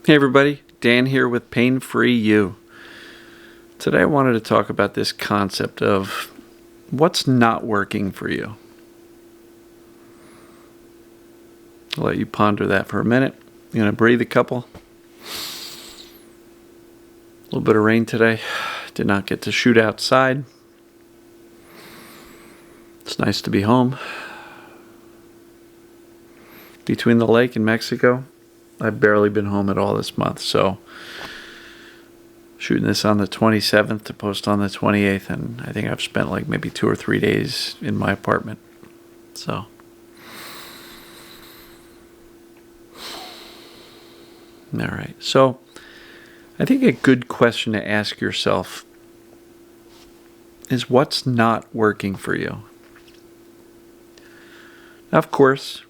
Hey everybody, Dan here with Pain Free You. Today I wanted to talk about this concept of what's not working for you. I'll let you ponder that for a minute. You're going to breathe a couple. A little bit of rain today. Did not get to shoot outside. It's nice to be home. Between the lake and Mexico, I've barely been home at all this month, so shooting this on the 27th to post on the 28th, and I think I've spent like maybe 2 or 3 days in my apartment. So all right. So I think a good question to ask yourself is what's not working for you? Now, of course,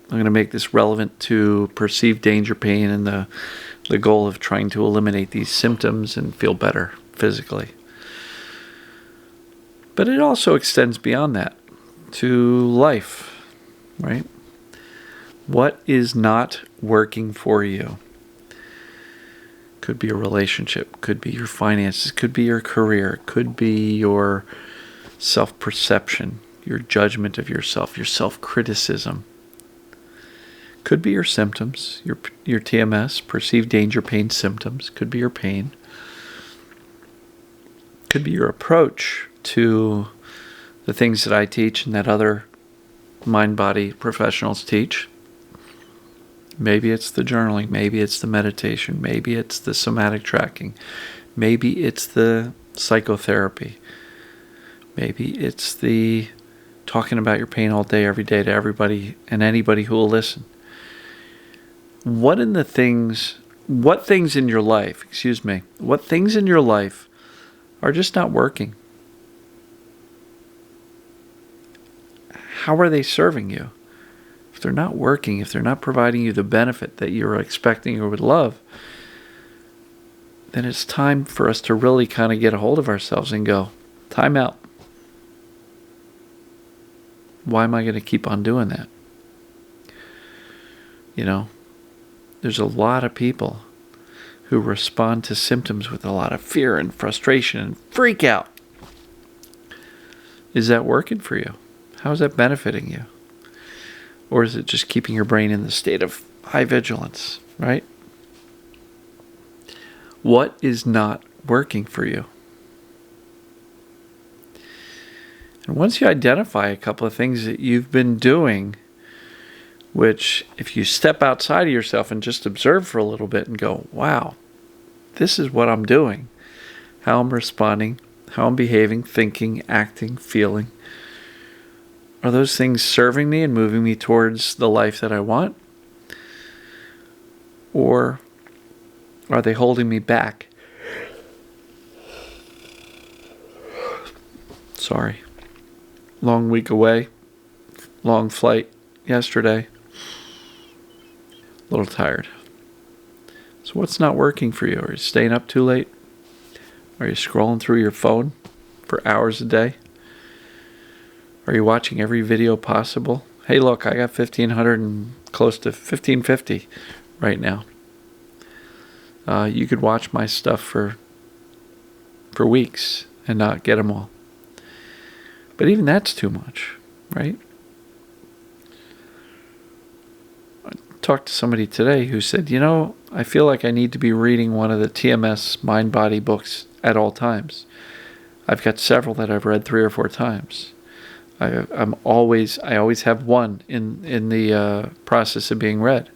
I'm going to make this relevant to perceived danger pain and the goal of trying to eliminate these symptoms and feel better physically. But it also extends beyond that to life, right? What is not working for you? Could be a relationship, could be your finances, could be your career, could be your self-perception, your judgment of yourself, your self-criticism. Could be your symptoms, your TMS, perceived danger pain symptoms. Could be your pain. Could be your approach to the things that I teach and that other mind-body professionals teach. Maybe it's the journaling. Maybe it's the meditation. Maybe it's the somatic tracking. Maybe it's the psychotherapy. Maybe it's the talking about your pain all day, every day to everybody and anybody who will listen. What things in your life are just not working? How are they serving you? If they're not working, if they're not providing you the benefit that you're expecting or would love, then it's time for us to really kind of get a hold of ourselves and go, time out. Why am I going to keep on doing that? There's a lot of people who respond to symptoms with a lot of fear and frustration and freak out. Is that working for you? How is that benefiting you? Or is it just keeping your brain in the state of high vigilance, right? What is not working for you? And once you identify a couple of things that you've been doing, which if you step outside of yourself and just observe for a little bit and go, wow, this is what I'm doing, how I'm responding, how I'm behaving, thinking, acting, feeling. Are those things serving me and moving me towards the life that I want? Or are they holding me back? Sorry. Long week away. Long flight yesterday. A little tired. So what's not working for you? Are you staying up too late? Are you scrolling through your phone for hours a day? Are you watching every video possible? Hey, look, I got 1,500 and close to 1,550 right now. You could watch my stuff for weeks and not get them all. But even that's too much, right? I talked to somebody today who said, I feel like I need to be reading one of the TMS mind-body books at all times. I've got several that I've read 3 or 4 times. I always have one in the process of being read.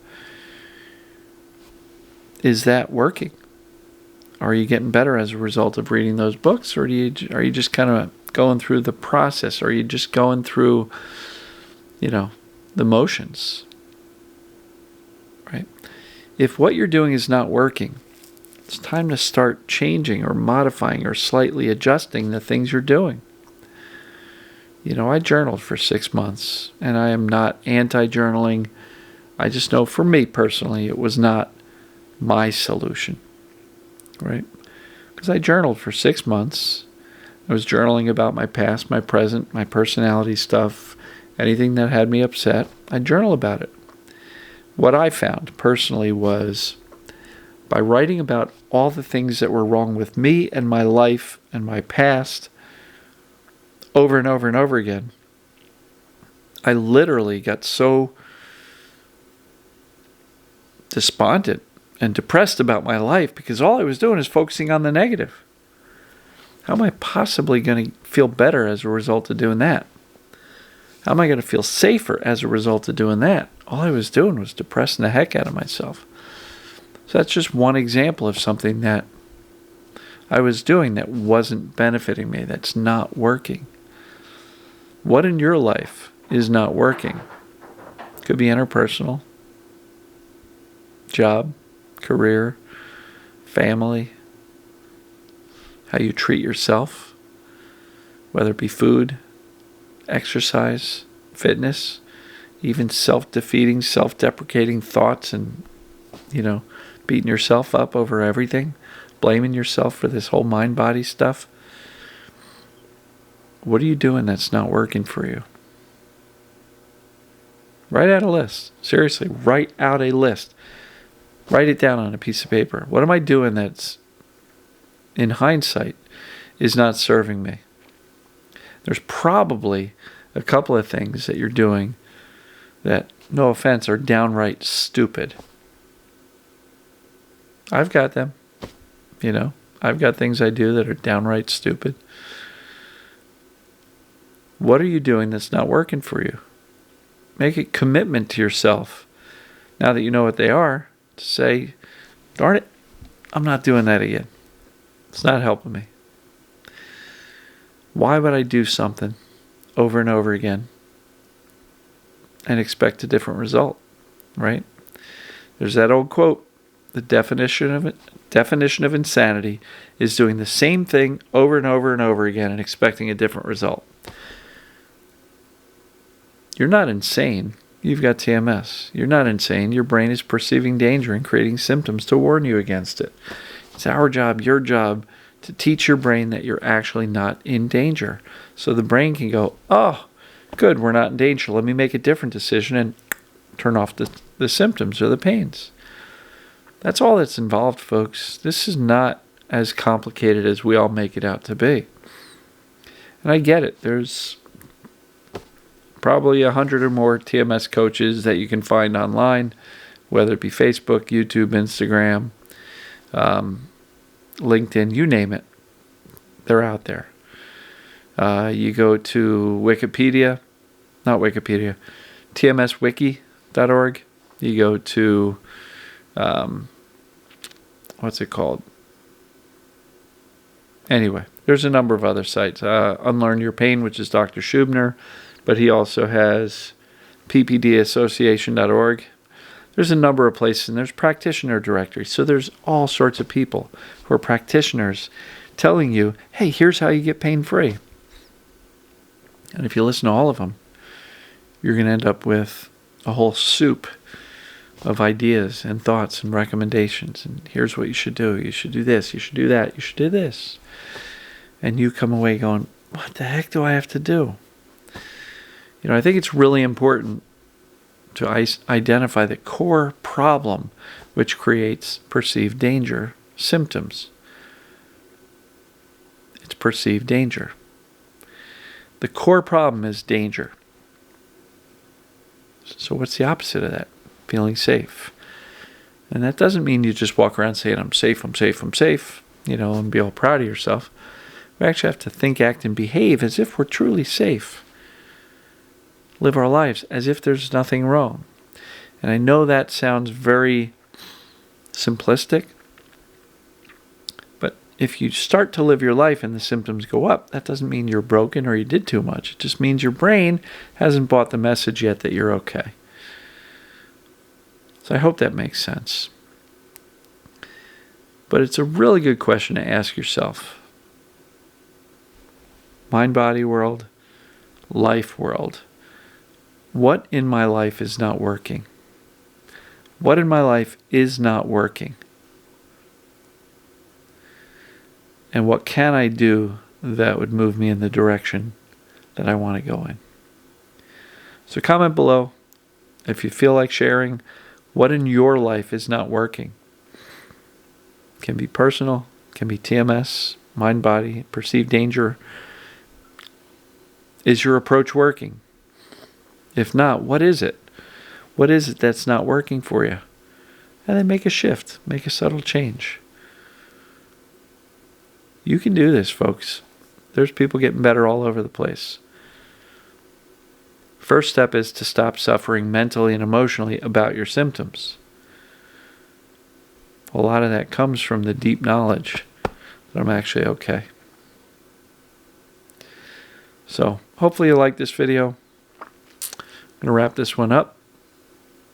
Is that working? Are you getting better as a result of reading those books, or are you just kind of going through the process? Or are you just going through, the motions? Right? If what you're doing is not working, it's time to start changing or modifying or slightly adjusting the things you're doing. I journaled for 6 months, and I am not anti-journaling. I just know for me personally, it was not my solution, right? Because I journaled for 6 months. I was journaling about my past, my present, my personality stuff, anything that had me upset. I journal about it. What I found personally was by writing about all the things that were wrong with me and my life and my past over and over and over again, I literally got so despondent and depressed about my life because all I was doing is focusing on the negative. How am I possibly going to feel better as a result of doing that? How am I going to feel safer as a result of doing that? All I was doing was depressing the heck out of myself. So that's just one example of something that I was doing that wasn't benefiting me, that's not working. What in your life is not working? Could be interpersonal, job, career, family, how you treat yourself, whether it be food, exercise, fitness, even self-defeating, self-deprecating thoughts and, beating yourself up over everything, blaming yourself for this whole mind-body stuff. What are you doing that's not working for you? Write out a list. Seriously, write out a list. Write it down on a piece of paper. What am I doing that's, in hindsight, is not serving me? There's probably a couple of things that you're doing that, no offense, are downright stupid. I've got them. I've got things I do that are downright stupid. What are you doing that's not working for you? Make a commitment to yourself, now that you know what they are, to say, darn it, I'm not doing that again. It's not helping me. Why would I do something over and over again and expect a different result, right? There's that old quote, the definition of insanity is doing the same thing over and over and over again and expecting a different result. You're not insane. You've got TMS. You're not insane. Your brain is perceiving danger and creating symptoms to warn you against it. It's our job, your job, to teach your brain that you're actually not in danger. So the brain can go, oh, good, we're not in danger. Let me make a different decision and turn off the symptoms or the pains. That's all that's involved, folks. This is not as complicated as we all make it out to be. And I get it. There's probably 100 or more TMS coaches that you can find online, whether it be Facebook, YouTube, Instagram, LinkedIn, you name it. They're out there. You go to TMSwiki.org. You go to, what's it called? Anyway, there's a number of other sites. Unlearn Your Pain, which is Dr. Schubner, but he also has ppdassociation.org. There's a number of places, and there's practitioner directories. So there's all sorts of people who are practitioners telling you, hey, here's how you get pain-free. And if you listen to all of them, you're going to end up with a whole soup of ideas and thoughts and recommendations. And here's what you should do. You should do this. You should do that. You should do this. And you come away going, what the heck do I have to do? I think it's really important to identify the core problem which creates perceived danger symptoms. It's perceived danger. The core problem is danger. So what's the opposite of that? Feeling safe. And that doesn't mean you just walk around saying, I'm safe, I'm safe, I'm safe, and be all proud of yourself. We actually have to think, act, and behave as if we're truly safe. Live our lives as if there's nothing wrong. And I know that sounds very simplistic, but if you start to live your life and the symptoms go up, that doesn't mean you're broken or you did too much. It just means your brain hasn't bought the message yet that you're okay. So I hope that makes sense. But it's a really good question to ask yourself. Mind-body world, life world. What in my life is not working? What in my life is not working? And what can I do that would move me in the direction that I want to go in? So comment below if you feel like sharing what in your life is not working. Can be personal, can be TMS, mind body, perceived danger. Is your approach working? If not, what is it? What is it that's not working for you? And then make a shift, make a subtle change. You can do this, folks. There's people getting better all over the place. First step is to stop suffering mentally and emotionally about your symptoms. A lot of that comes from the deep knowledge that I'm actually okay. So, hopefully you like this video. I'm going to wrap this one up,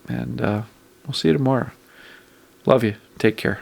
and we'll see you tomorrow. Love you. Take care.